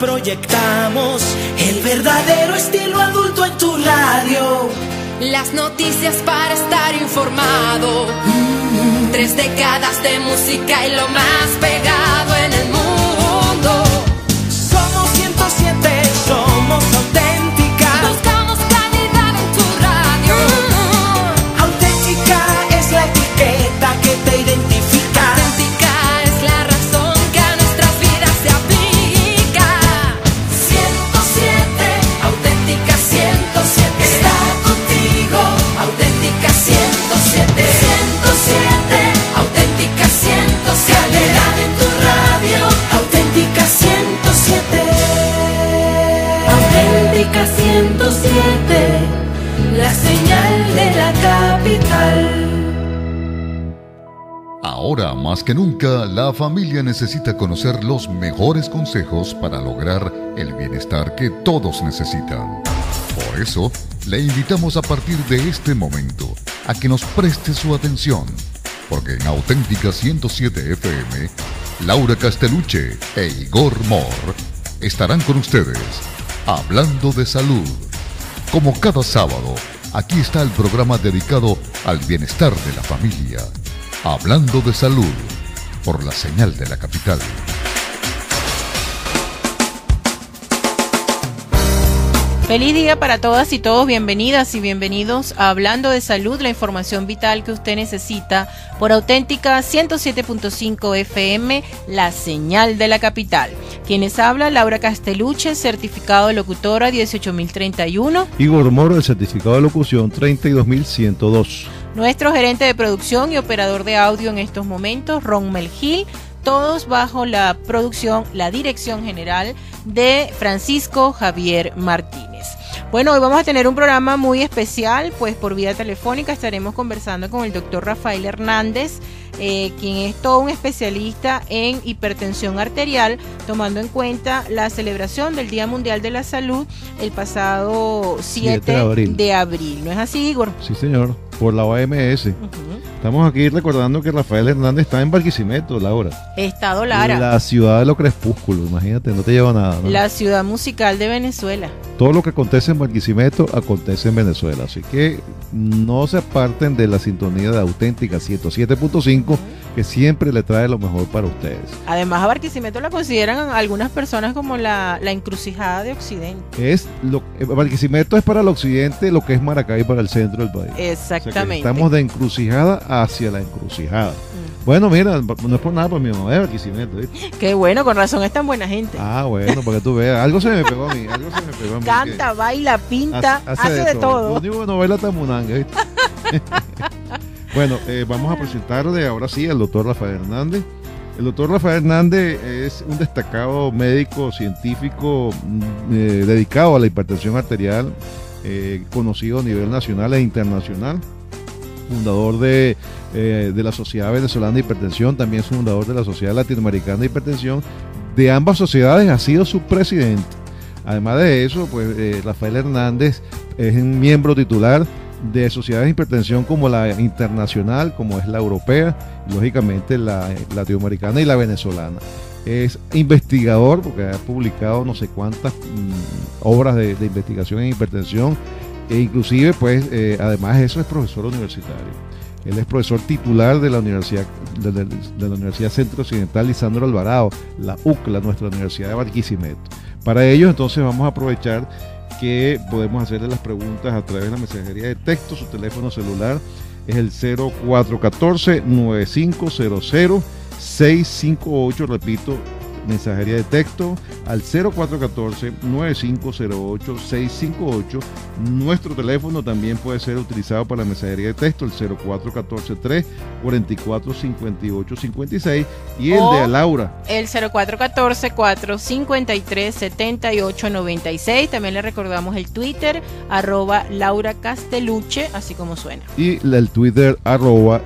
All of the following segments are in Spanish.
proyectamos el verdadero estilo adulto en tu radio. Las noticias para estar informado. 3 décadas de música y lo más pegado en el mundo. Somos 107, somos auténtica. Buscamos calidad en tu radio. Auténtica es la etiqueta que te identifica. Auténtica es la razón que a nuestras vidas se aplica. 107, auténtica 107. Está contigo, auténtica 107. 107, auténtica 107. Calidad en tu radio, auténtica 107. Auténtica 107, la señal de la capital. Ahora más que nunca, la familia necesita conocer los mejores consejos para lograr el bienestar que todos necesitan. Por eso, le invitamos a partir de este momento a que nos preste su atención, porque en Auténtica 107 FM, Laura Castellucci e Igor Mor estarán con ustedes hablando de salud. Como cada sábado, aquí está el programa dedicado al bienestar de la familia. Hablando de salud, por la señal de la capital. Feliz día para todas y todos, bienvenidas y bienvenidos a Hablando de Salud, la información vital que usted necesita por Auténtica 107.5 FM, la señal de la capital. Quienes habla, Laura Castellucci, certificado de locutora 18031. Igor Moro, el certificado de locución 32102. Nuestro gerente de producción y operador de audio en estos momentos, Ron Melgil, todos bajo la producción, la dirección general de Francisco Javier Martínez. Bueno, hoy vamos a tener un programa muy especial, pues por vía telefónica estaremos conversando con el doctor Rafael Hernández, quien es todo un especialista en hipertensión arterial, tomando en cuenta la celebración del Día Mundial de la Salud el pasado 7 de abril. ¿No es así, Igor? Sí, señor, por la OMS. Estamos aquí recordando que Rafael Hernández está en Barquisimeto, Laura. Estado Lara. La ciudad de los crepúsculos, imagínate, no te lleva nada, ¿no? La ciudad musical de Venezuela. Todo lo que acontece en Barquisimeto acontece en Venezuela, así que no se aparten de la sintonía de Auténtica 107.5, que siempre le trae lo mejor para ustedes. Además, a Barquisimeto la consideran algunas personas como la encrucijada de Occidente. Barquisimeto es para el occidente lo que es Maracay para el centro del país. Exactamente. O sea, estamos de encrucijada hacia la encrucijada. Bueno, mira, no es por nada, pero mi mamá es Barquisimeto, ¿viste? Qué bueno, con razón es tan buena gente. Ah, bueno, para que tú veas. Algo se me pegó a mí, Canta, baila, pinta, hace de todo. Lo único que no baila tamunanga, ¿viste? Bueno, vamos a presentarle ahora sí al doctor Rafael Hernández. El doctor Rafael Hernández es un destacado médico científico dedicado a la hipertensión arterial, conocido a nivel nacional e internacional. Fundador de la Sociedad Venezolana de Hipertensión, también es fundador de la Sociedad Latinoamericana de Hipertensión. De ambas sociedades ha sido su presidente. Además de eso, pues Rafael Hernández es un miembro titular de sociedades de hipertensión como la internacional, como es la europea, y lógicamente la latinoamericana y la venezolana. Es investigador porque ha publicado no sé cuántas obras de investigación en hipertensión, e inclusive pues además de eso es profesor universitario. Él es profesor titular de la Universidad Centro Occidental Lisandro Alvarado, la UCLA, nuestra Universidad de Barquisimeto. Para ello entonces vamos a aprovechar que podemos hacerle las preguntas a través de la mensajería de texto. Su teléfono celular es el 0414-9500-658, repito, mensajería de texto al 0414-9508-658. Nuestro teléfono también puede ser utilizado para la mensajería de texto, el 0414-344-5856, y el de Laura, el 0414-453-7896. También le recordamos el Twitter, @Laura Castellucci, así como suena. Y el Twitter,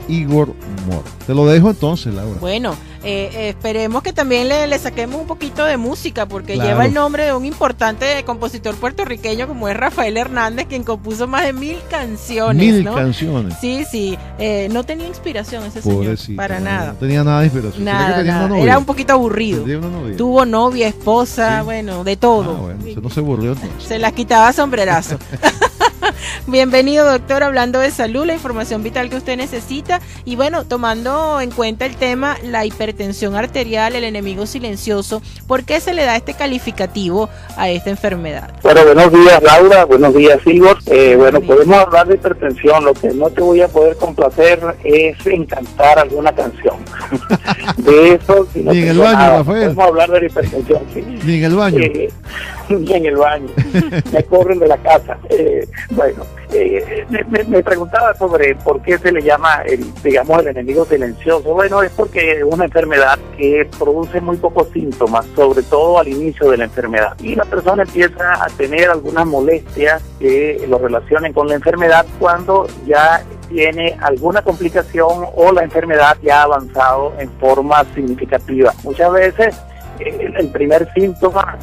@Igor Mor. Te lo dejo entonces, Laura. Bueno, Esperemos que también le saquemos un poquito de música, porque Claro. lleva el nombre de un importante compositor puertorriqueño como es Rafael Hernández, quien compuso más de 1000 canciones. 1000 ¿no? canciones. Sí, sí. No tenía inspiración ese señor, Pobrecito, para no, nada. No tenía nada de inspiración. ¿Será que Nada, tenía nada. una novia? Era un poquito aburrido. ¿Tendría una novia? Tuvo novia, esposa, Sí. bueno, de todo. Ah, bueno, se no se aburrió entonces. Se las quitaba a sombrerazo. Bienvenido, doctor, hablando de salud, la información vital que usted necesita. Y bueno, tomando en cuenta el tema, la hipertensión arterial, el enemigo silencioso, ¿por qué se le da este calificativo a esta enfermedad? Bueno, buenos días, Laura, buenos días, Igor. Bueno, días. podemos hablar de hipertensión. Lo que no te voy a poder complacer es encantar alguna canción. De eso, si no Ni en el tengo baño, nada. Rafael. Podemos hablar de la hipertensión, sí. Ni en el baño. Ni en el baño. Me corren de la casa. Bueno, me preguntaba sobre por qué se le llama, digamos, el enemigo silencioso. Bueno, es porque es una enfermedad que produce muy pocos síntomas, sobre todo al inicio de la enfermedad. Y la persona empieza a tener algunas molestias que lo relacionen con la enfermedad cuando ya tiene alguna complicación o la enfermedad ya ha avanzado en forma significativa. Muchas veces el primer síntoma,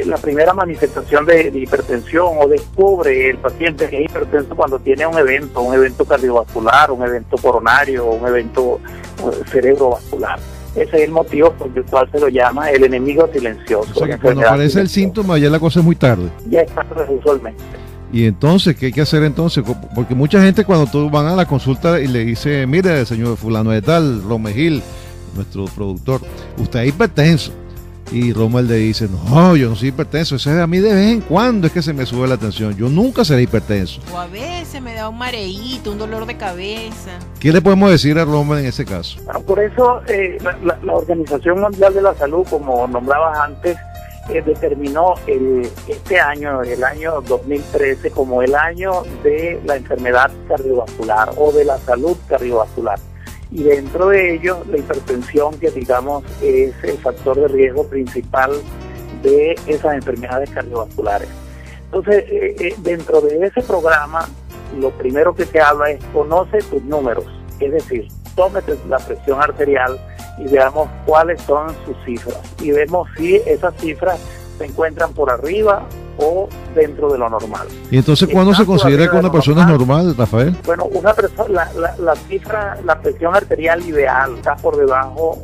la primera manifestación de hipertensión, o descubre el paciente que es hipertenso cuando tiene un evento cardiovascular, un evento coronario, un evento cerebrovascular. Ese es el motivo por el cual se lo llama el enemigo silencioso. O sea que la cuando enfermedad aparece el silenciosa. síntoma ya la cosa es muy tarde. Ya está usualmente. Y entonces, ¿qué hay que hacer entonces? Porque mucha gente cuando tú van a la consulta y le dice, mire, señor fulano de tal, Romegil, nuestro productor, usted es hipertenso. Y Rommel le dice, no, yo no soy hipertenso, eso es a mí de vez en cuando es que se me sube la tensión, yo nunca seré hipertenso. O a veces me da un mareíto, un dolor de cabeza. ¿Qué le podemos decir a Rommel en ese caso? Bueno, por eso la Organización Mundial de la Salud, como nombrabas antes, determinó este año, el año 2013, como el año de la enfermedad cardiovascular o de la salud cardiovascular. Y dentro de ello, la hipertensión, que digamos es el factor de riesgo principal de esas enfermedades cardiovasculares. Entonces, dentro de ese programa, lo primero que se habla es conoce tus números, es decir, tómate la presión arterial y veamos cuáles son sus cifras. Y vemos si esas cifras se encuentran por arriba o dentro de lo normal. Y entonces, ¿cuándo se considera que una persona es normal, Rafael? Bueno, una persona, la cifra, la presión arterial ideal está por debajo,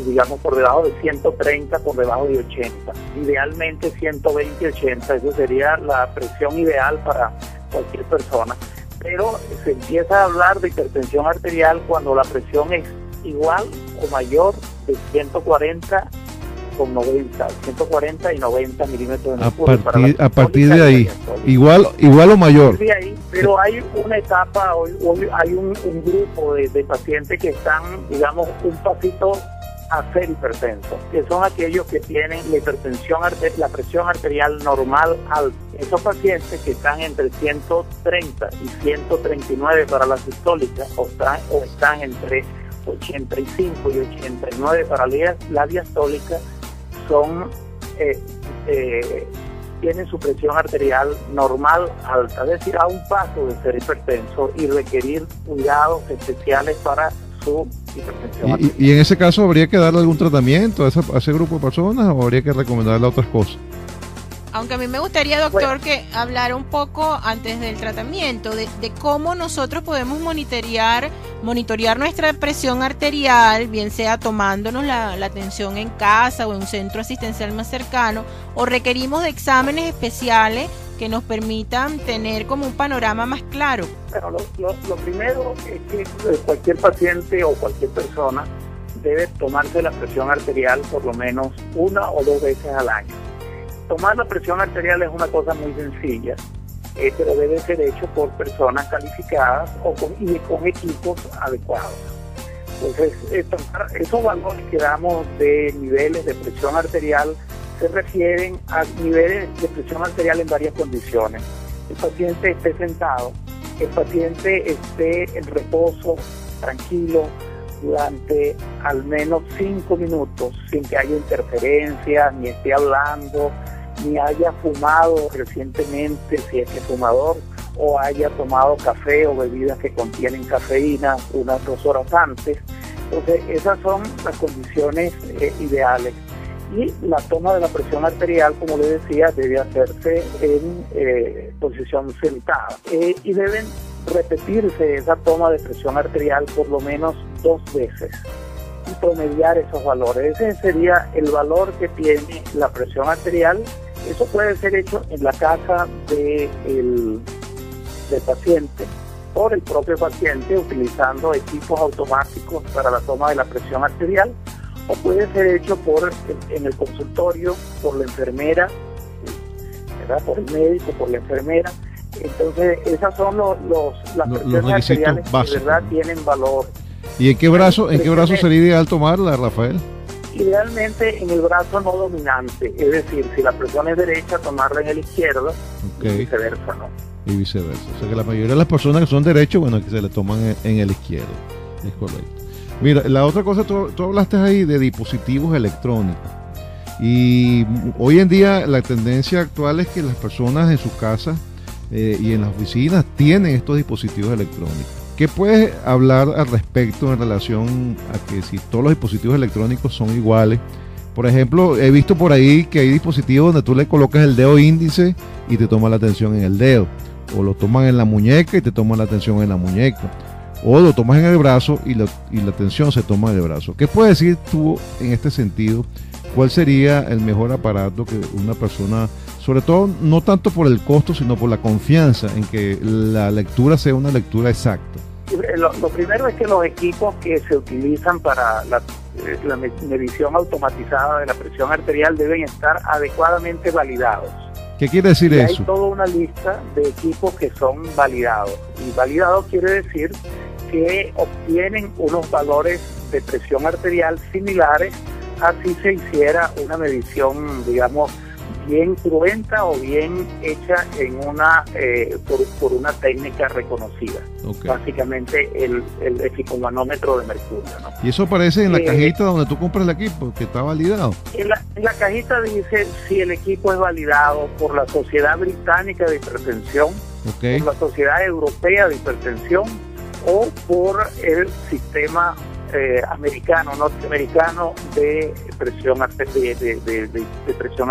digamos por debajo de 130, por debajo de 80. Idealmente 120, 80, eso sería la presión ideal para cualquier persona. Pero se empieza a hablar de hipertensión arterial cuando la presión es igual o mayor de 140 con 90, 140 y 90 milímetros de mercurio. A partir de ahí, igual o mayor. De ahí, pero hay una etapa, hay un grupo de pacientes que están, digamos, un pasito a ser hipertensos, que son aquellos que tienen la hipertensión, la presión arterial normal alta. Esos pacientes que están entre 130 y 139 para la sistólica, o están entre 85 y 89 para la diastólica, tienen su presión arterial normal alta, es decir, a un paso de ser hipertenso y requerir cuidados especiales para su hipertensión. ¿Y en ese caso habría que darle algún tratamiento a ese grupo de personas o habría que recomendarle otras cosas? Aunque a mí me gustaría, doctor, que hablara un poco antes del tratamiento de cómo nosotros podemos monitorear nuestra presión arterial, bien sea tomándonos la atención en casa o en un centro asistencial más cercano, o requerimos de exámenes especiales que nos permitan tener como un panorama más claro. Bueno, lo primero es que cualquier paciente o cualquier persona debe tomarse la presión arterial por lo menos 1 o 2 veces al año. Tomar la presión arterial es una cosa muy sencilla, pero debe ser hecho por personas calificadas y con equipos adecuados. Entonces, esos valores que damos de niveles de presión arterial se refieren a niveles de presión arterial en varias condiciones. El paciente esté sentado, el paciente esté en reposo, tranquilo, durante al menos 5 minutos, sin que haya interferencias, ni esté hablando, ni haya fumado recientemente, si es que es fumador, o haya tomado café o bebidas que contienen cafeína unas 2 horas antes. Entonces, esas son las condiciones ideales. Y la toma de la presión arterial, como le decía, debe hacerse en posición sentada. Y deben repetirse esa toma de presión arterial por lo menos 2 veces y promediar esos valores. Ese sería el valor que tiene la presión arterial. Eso puede ser hecho en la casa del paciente, por el propio paciente, utilizando equipos automáticos para la toma de la presión arterial, o puede ser hecho en el consultorio por la enfermera, ¿verdad? Por el médico, por la enfermera. Entonces, esas son las presiones arteriales que de verdad tienen valor. ¿Y en qué brazo sería ideal tomarla, Rafael? Idealmente en el brazo no dominante, es decir, si la presión es derecha, tomarla en el izquierdo, y viceversa, ¿no? Y viceversa. O sea que la mayoría de las personas que son derechos, bueno, que se le toman en el izquierdo. Es correcto. Mira, la otra cosa, tú hablaste ahí de dispositivos electrónicos. Y hoy en día la tendencia actual es que las personas en sus casas y en las oficinas tienen estos dispositivos electrónicos. ¿Qué puedes hablar al respecto en relación a que si todos los dispositivos electrónicos son iguales? Por ejemplo, he visto por ahí que hay dispositivos donde tú le colocas el dedo índice y te toma la tensión en el dedo, o lo toman en la muñeca y te toman la tensión en la muñeca, o lo tomas en el brazo y la tensión se toma en el brazo. ¿Qué puedes decir tú en este sentido? ¿Cuál sería el mejor aparato que una persona, sobre todo no tanto por el costo, sino por la confianza en que la lectura sea una lectura exacta? Lo primero es que los equipos que se utilizan para la medición automatizada de la presión arterial deben estar adecuadamente validados. ¿Qué quiere decir eso? Hay toda una lista de equipos que son validados. Y validados quiere decir que obtienen unos valores de presión arterial similares a si se hiciera una medición, digamos, bien cruenta o bien hecha en por una técnica reconocida. Okay. Básicamente el eficomanómetro de mercurio, ¿no? Y eso aparece en la cajita donde tú compras el equipo, que está validado. En la cajita dice si el equipo es validado por la Sociedad Británica de Hipertensión, por la Sociedad Europea de Hipertensión o por el sistema norteamericano de presión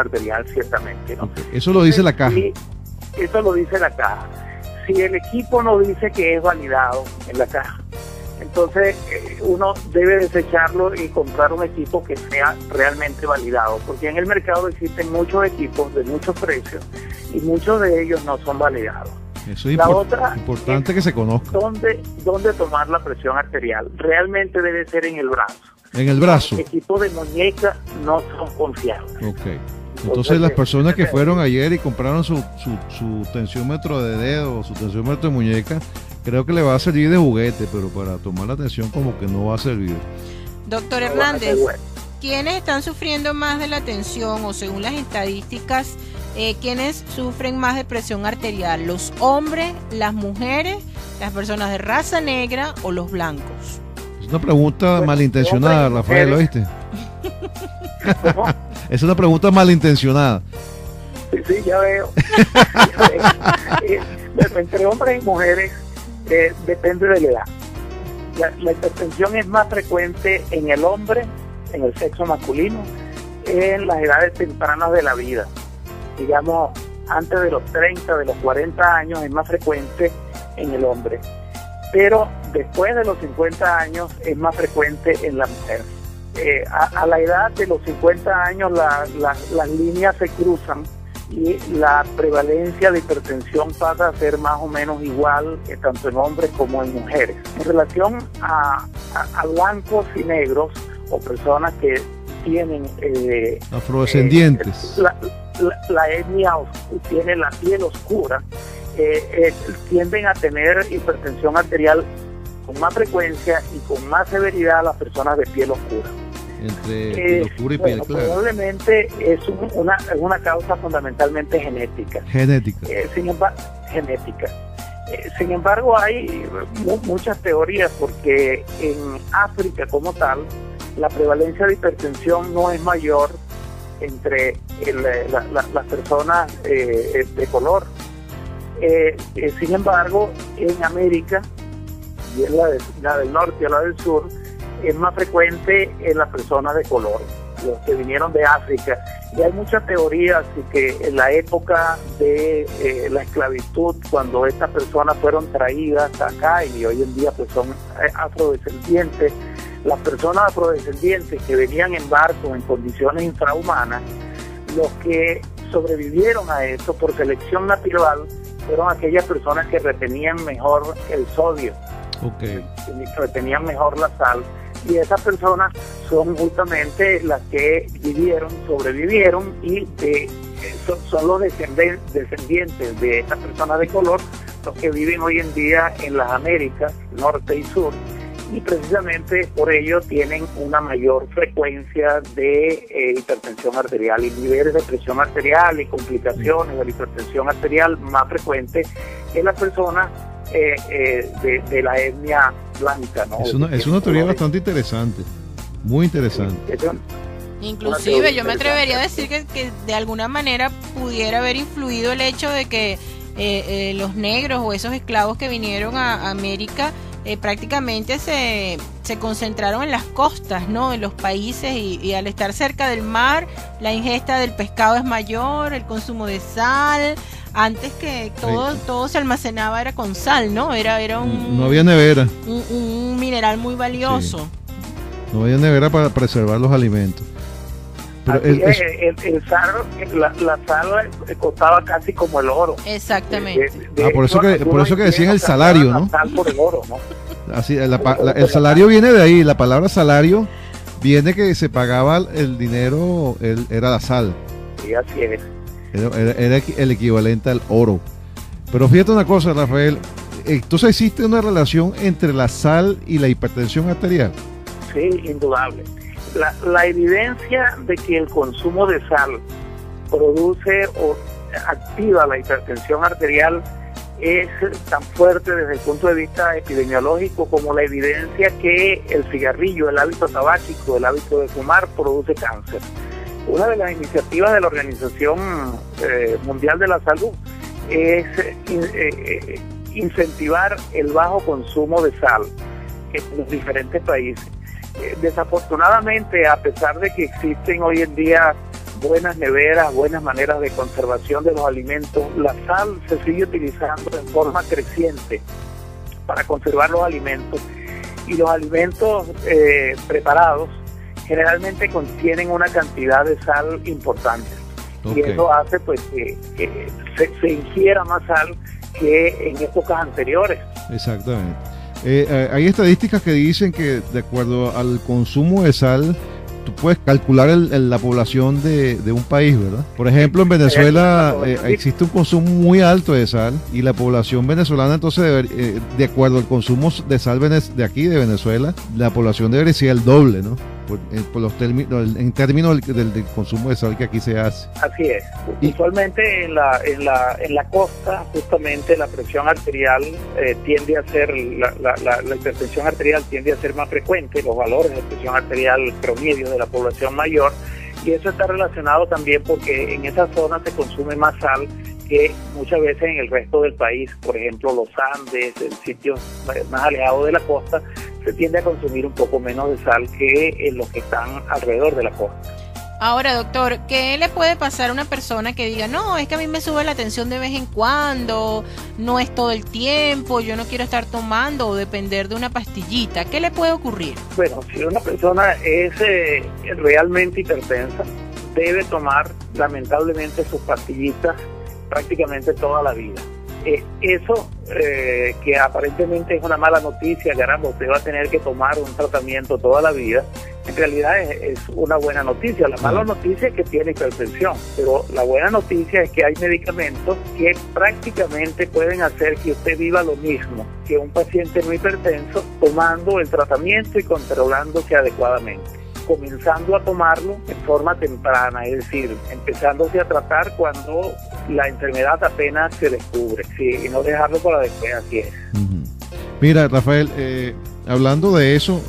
arterial, ciertamente, ¿no? Okay. Eso lo dice la caja. Eso lo dice la caja. Si el equipo no dice que es validado en la caja, entonces uno debe desecharlo y comprar un equipo que sea realmente validado, porque en el mercado existen muchos equipos de muchos precios y muchos de ellos no son validados. Eso es importante que se conozca. ¿Dónde tomar la presión arterial? Realmente debe ser en el brazo. ¿En el brazo? Los equipos de muñeca no son confiables. Ok. Entonces las personas que fueron ayer y compraron su tensiómetro de dedo o su tensiómetro de muñeca, creo que le va a servir de juguete, pero para tomar la tensión como que no va a servir. Doctor Hernández, ¿quiénes están sufriendo más de la tensión o según las estadísticas, quiénes sufren más de presión arterial? ¿Los hombres, las mujeres, las personas de raza negra o los blancos? Es una pregunta malintencionada, Rafael, ¿oíste? ¿Cómo? Es una pregunta malintencionada. Sí, ya veo. Entre hombres y mujeres depende de la edad. La hipertensión es más frecuente en el hombre, en el sexo masculino, en las edades tempranas de la vida. Digamos, antes de los 30, de los 40 años es más frecuente en el hombre. Pero después de los 50 años es más frecuente en la mujer. A la edad de los 50 años las líneas se cruzan y la prevalencia de hipertensión pasa a ser más o menos igual tanto en hombres como en mujeres. En relación a blancos y negros o personas que tienen afrodescendientes, la etnia tiene la piel oscura, tienden a tener hipertensión arterial con más frecuencia y con más severidad las personas de piel oscura. Entre piel oscura y piel clara. Probablemente es una causa fundamentalmente genética. Sin embargo, hay muchas teorías porque en África como tal la prevalencia de hipertensión no es mayor entre las personas de color. Sin embargo, en América, y en la del norte y la del sur, es más frecuente en las personas de color, los que vinieron de África. Y hay muchas teorías de que en la época de la esclavitud, cuando estas personas fueron traídas acá y hoy en día pues son afrodescendientes, las personas afrodescendientes que venían en barco en condiciones infrahumanas, los que sobrevivieron a eso por selección natural fueron aquellas personas que retenían mejor el sodio, Okay. que retenían mejor la sal, y esas personas son justamente las que sobrevivieron y son los descendientes de estas personas de color, los que viven hoy en día en las Américas, norte y sur, y precisamente por ello tienen una mayor frecuencia de hipertensión arterial y niveles de presión arterial y complicaciones de la hipertensión arterial más frecuentes que las personas de la etnia blanca, ¿no? Es una teoría bastante interesante, muy interesante. Inclusive yo me atrevería a decir que de alguna manera pudiera haber influido el hecho de que los negros o esos esclavos que vinieron a América prácticamente se concentraron en las costas, ¿no? En los países y al estar cerca del mar, la ingesta del pescado es mayor, el consumo de sal. Antes que todo se almacenaba era con sal, ¿no? Era no había nevera. Un mineral muy valioso. Sí. No había nevera para preservar los alimentos. Pero el sal, la sal costaba casi como el oro. Exactamente. Por eso que decían el salario, ¿no? Sal por el oro, ¿no? Así, el salario viene de ahí. La palabra salario viene que se pagaba el dinero, era la sal. Sí, así es. Era el equivalente al oro. Pero fíjate una cosa, Rafael, entonces existe una relación entre la sal y la hipertensión arterial. Sí, indudable. La evidencia de que el consumo de sal produce o activa la hipertensión arterial es tan fuerte desde el punto de vista epidemiológico como la evidencia que el cigarrillo, el hábito tabáquico, el hábito de fumar produce cáncer. Una de las iniciativas de la Organización Mundial de la Salud es incentivar el bajo consumo de sal en los diferentes países. Desafortunadamente, a pesar de que existen hoy en día buenas neveras, buenas maneras de conservación de los alimentos, la sal se sigue utilizando en forma creciente para conservar los alimentos, y los alimentos preparados generalmente contienen una cantidad de sal importante. Okay. Y eso hace pues que se ingiera más sal que en épocas anteriores. Exactamente. Hay estadísticas que dicen que de acuerdo al consumo de sal, tú puedes calcular la población de un país, ¿verdad? Por ejemplo, en Venezuela existe un consumo muy alto de sal, y la población venezolana, entonces, de acuerdo al consumo de sal de aquí, de Venezuela, la población debería ser el doble, ¿no? Por los términos, en términos del consumo de sal que aquí se hace. Así es. Usualmente en la costa, justamente la presión arterial tiende a ser, la hipertensión arterial tiende a ser más frecuente, los valores de presión arterial promedio de la población mayor, y eso está relacionado también porque en esa zona se consume más sal que muchas veces en el resto del país. Por ejemplo, los Andes, en sitios más alejados de la costa, se tiende a consumir un poco menos de sal que en los que están alrededor de la costa. Ahora, doctor, ¿qué le puede pasar a una persona que diga, no, es que a mí me sube la tensión de vez en cuando, no es todo el tiempo, yo no quiero estar tomando o depender de una pastillita? ¿Qué le puede ocurrir? Bueno, si una persona es realmente hipertensa, debe tomar lamentablemente sus pastillitas prácticamente toda la vida. Eso que aparentemente es una mala noticia, caramba, usted va a tener que tomar un tratamiento toda la vida, en realidad es una buena noticia. La mala noticia es que tiene hipertensión, pero la buena noticia es que hay medicamentos que prácticamente pueden hacer que usted viva lo mismo que un paciente no hipertenso, tomando el tratamiento y controlándose adecuadamente, comenzando a tomarlo en forma temprana, es decir, empezándose a tratar cuando la enfermedad apenas se descubre, sí, y no dejarlo para después, así es. Mira, Rafael, hablando de eso,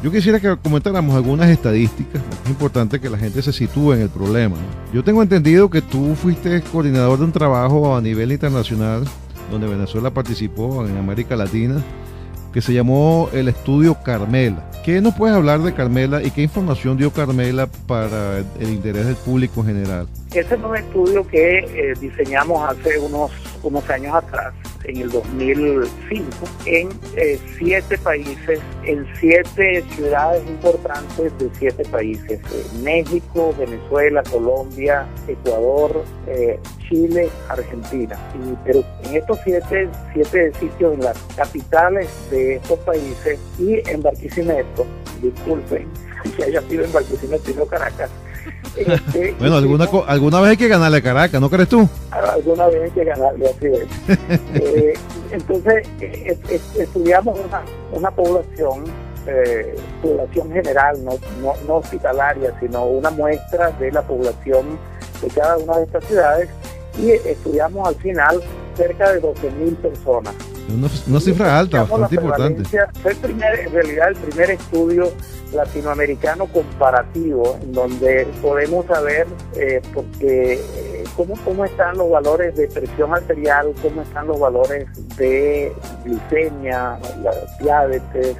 yo quisiera que comentáramos algunas estadísticas. Es importante que la gente se sitúe en el problema, ¿no? Yo tengo entendido que tú fuiste coordinador de un trabajo a nivel internacional donde Venezuela participó en América Latina, que se llamó el Estudio Carmela. ¿Qué nos puedes hablar de Carmela y qué información dio Carmela para el interés del público en general? Ese es un estudio que diseñamos hace unos años atrás, en el 2005, en 7 países, en 7 ciudades importantes de 7 países: México, Venezuela, Colombia, Ecuador, Chile, Argentina y Perú. En estos 7 sitios, en las capitales de estos países y en Barquisimeto, disculpen que haya sido en Barquisimeto y no Caracas. Bueno, alguna vez hay que ganarle a Caracas, ¿no crees tú? Alguna vez hay que ganarle, así es. Entonces, estudiamos una población general, no hospitalaria, sino una muestra de la población de cada una de estas ciudades, y estudiamos al final cerca de 12.000 personas. Una cifra alta, bastante importante. Fue en realidad el primer estudio latinoamericano comparativo en donde podemos saber cómo están los valores de presión arterial, cómo están los valores de glicemia, la diabetes,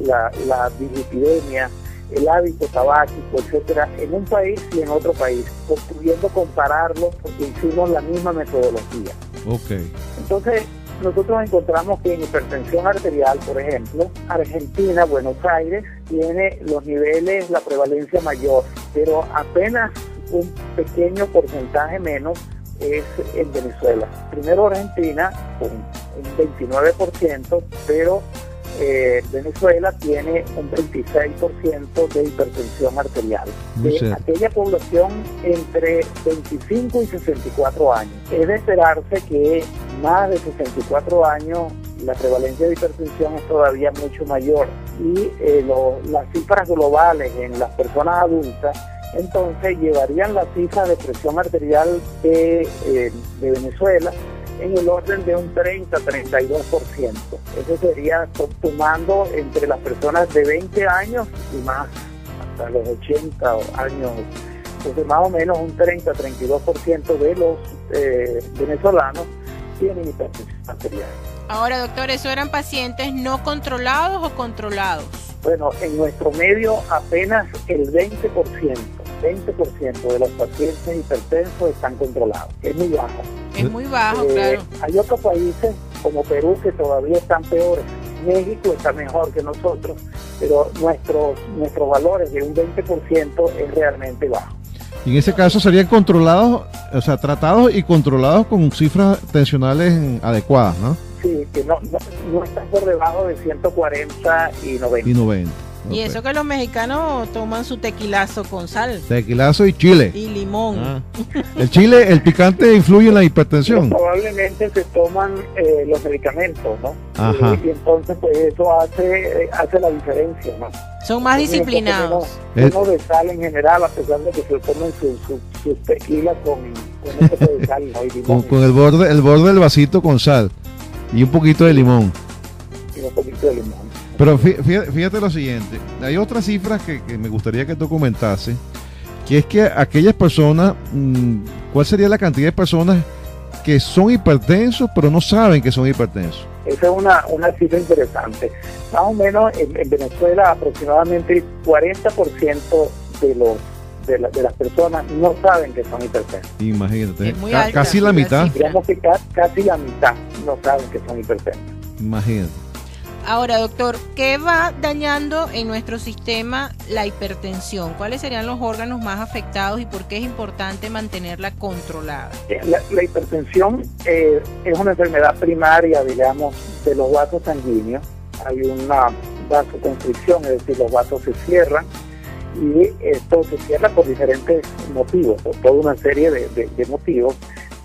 la dislipidemia, el hábito tabáquico, etcétera, en un país y en otro país, pudiendo compararlos porque hicimos la misma metodología. Okay. Entonces, nosotros encontramos que en hipertensión arterial, por ejemplo, Argentina, Buenos Aires, tiene los niveles, la prevalencia mayor, pero apenas un pequeño porcentaje menos es en Venezuela. Primero Argentina, con un 29%, pero Venezuela tiene un 26% de hipertensión arterial. De aquella población entre 25 y 64 años. Es de esperarse que más de 64 años la prevalencia de hipertensión es todavía mucho mayor, y las cifras globales en las personas adultas entonces llevarían las cifras de presión arterial de Venezuela en el orden de un 30-32%. Eso sería tomando entre las personas de 20 años y más, hasta los 80 años. Entonces más o menos un 30-32% de los venezolanos tienen hipertensión arterial. Ahora, doctor, ¿eso eran pacientes no controlados o controlados? Bueno, en nuestro medio apenas el 20% de los pacientes hipertensos están controlados. Es muy bajo. Es muy bajo, claro. Hay otros países como Perú que todavía están peores. México está mejor que nosotros, pero nuestros valores de un 20% es realmente bajo. Y en ese caso serían controlados, o sea, tratados y controlados con cifras tensionales adecuadas, ¿no? Sí, que no están por debajo de 140 y 90. Y 90. Y eso que los mexicanos toman su tequilazo con sal. Tequilazo y chile. Y limón. El chile, el picante influye en la hipertensión. Probablemente se toman los medicamentos, ¿no? Ajá. Y entonces pues eso hace la diferencia, ¿no? Son más disciplinados. Menos de sal en general, a pesar de que se tomen sus tequilas con un poco de sal, ¿no? Y limón. Con el borde del vasito con sal y un poquito de limón. Y un poquito de limón. Pero fíjate lo siguiente, hay otras cifras que me gustaría que tú comentases, que es que aquellas personas, ¿cuál sería la cantidad de personas que son hipertensos pero no saben que son hipertensos? Esa es una cifra interesante. Más o menos en Venezuela aproximadamente el 40% de las personas no saben que son hipertensos. Imagínate, Es muy alta, casi la mitad. Digamos que casi la mitad no saben que son hipertensos. Imagínate. Ahora, doctor, ¿qué va dañando en nuestro sistema la hipertensión? ¿Cuáles serían los órganos más afectados y por qué es importante mantenerla controlada? La hipertensión es una enfermedad primaria, digamos, de los vasos sanguíneos. Hay una vasoconstricción, es decir, los vasos se cierran, y esto se cierra por diferentes motivos, por toda una serie de motivos,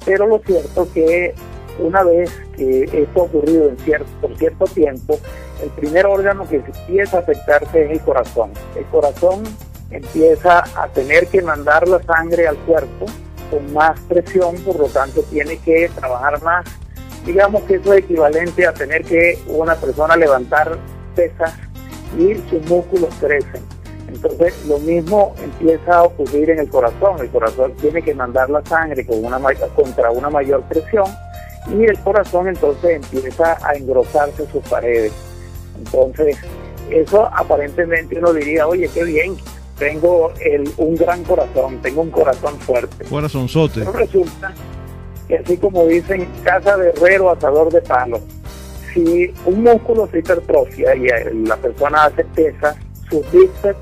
pero lo cierto es que una vez que esto ha ocurrido por cierto tiempo, el primer órgano que empieza a afectarse es el corazón. El corazón empieza a tener que mandar la sangre al cuerpo con más presión, por lo tanto tiene que trabajar más. Digamos que eso es equivalente a tener que una persona levantar pesas y sus músculos crecen. Entonces lo mismo empieza a ocurrir en el corazón. El corazón tiene que mandar la sangre contra una mayor presión, y el corazón entonces empieza a engrosarse sus paredes. Entonces eso aparentemente uno diría, oye, qué bien, tengo un gran corazón, tengo un corazón fuerte. Corazonzote. Pero resulta que, así como dicen, casa de herrero, asador de palo. Si un músculo se hipertrofia y la persona hace pesas, sus bíceps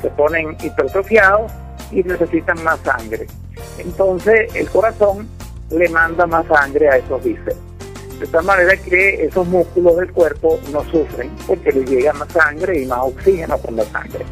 se ponen hipertrofiados y necesitan más sangre. Entonces el corazón le manda más sangre a esos bíceps. De tal manera que esos músculos del cuerpo no sufren porque les llega más sangre y más oxígeno con la sangre.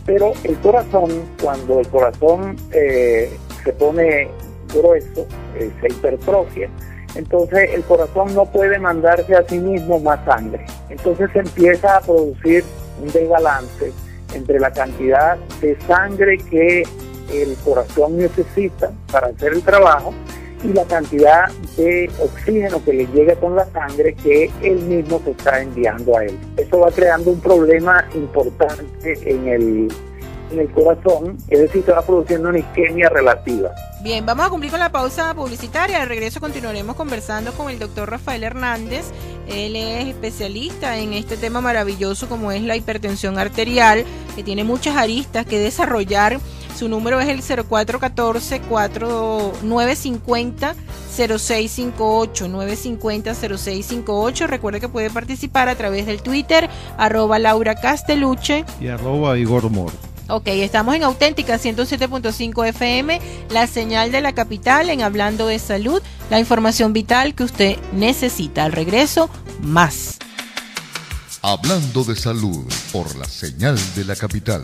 Pero el corazón, cuando el corazón se pone grueso, se hipertrofia, entonces el corazón no puede mandarse a sí mismo más sangre. Entonces se empieza a producir un desbalance entre la cantidad de sangre que el corazón necesita para hacer el trabajo y la cantidad de oxígeno que le llega con la sangre que él mismo se está enviando a él. Eso va creando un problema importante en el corazón, es decir, se va produciendo una isquemia relativa. Bien, vamos a cumplir con la pausa publicitaria. Al regreso continuaremos conversando con el doctor Rafael Hernández. Él es especialista en este tema maravilloso como es la hipertensión arterial, que tiene muchas aristas que desarrollar. Su número es el 0414-950-0658, 950-0658. Recuerde que puede participar a través del Twitter, @LauraCasteluche y @Igor Mor. Ok, estamos en Auténtica 107.5 FM, la señal de la capital, en Hablando de Salud, la información vital que usted necesita. Al regreso, más. Hablando de salud por la señal de la capital.